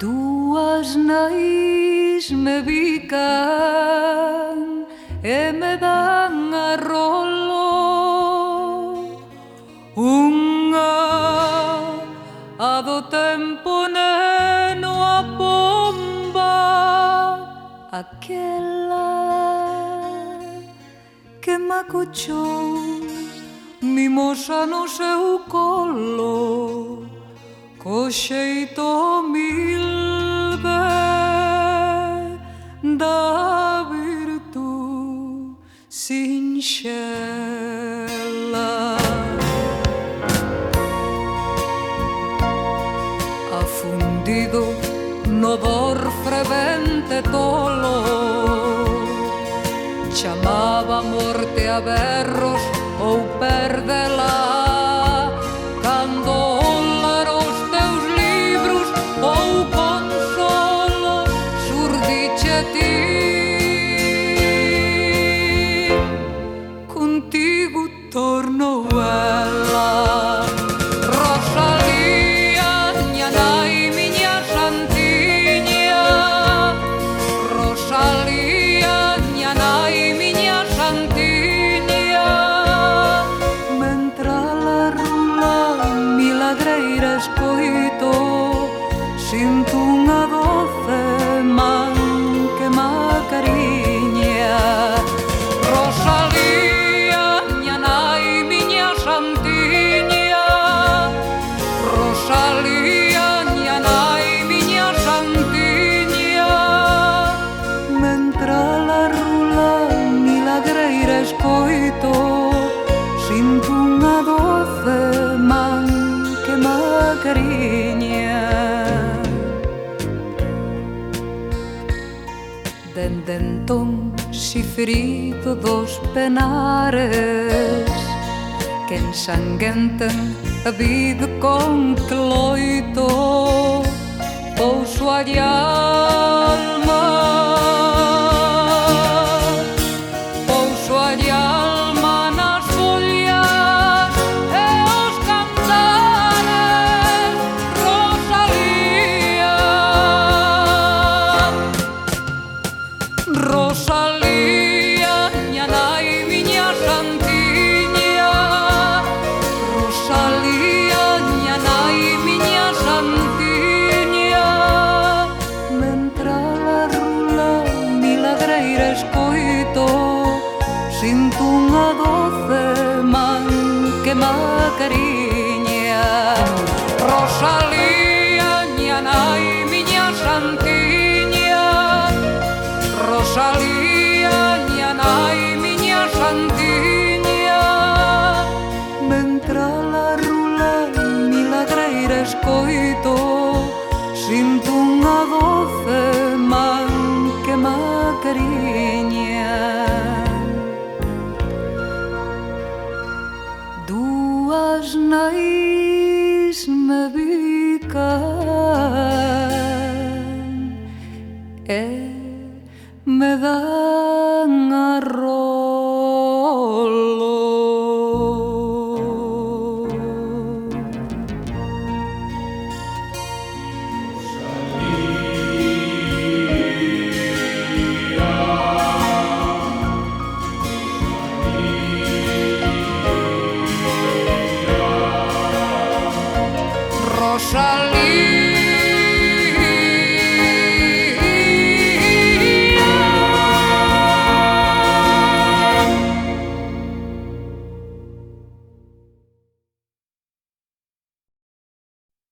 Dúas nais me bican e me dan a rolo. Unha a do tempo neno a pomba, aquela que me acochou mimosa no seu colo, co xeito humilde da virtud sinxela. Afundido no dor fervente tolo, chamaba a morte a berros ou perdela. Cando ler os teus libros ou consolo surdiche ti, contigo tornou ela. Rosalía, miña nai, miña santiña. Rosalía, miña nai, miña santiña. Mentre la rula milagreira escoito, sinto unha doce man que me acariña. Rosalía, miña nai, miña santiña. Rosalía, miña nai, miña santiña. Mentre la rula milagreira escoito, sinto unha doce man que me acariña. Dende entón, xifrido dos penares que ensanguenten a vida con cloito, pouso a alma, pouso a alma nas follas e os cantares. Rosalía, Rosalía, miña nai, miña santiña. Rosalía, miña nai, miña santiña. Mentre la rula milagreira escoito, sinto unha doce man que me acariña. Rosalía, miña nai, miña santiña. Rosalía, miña nai, miña santiña. Mentre la rula milagreira escoito, sinto unha doce man que me acariña. Dúas nais me bican e me dan a rolo. Rosalía,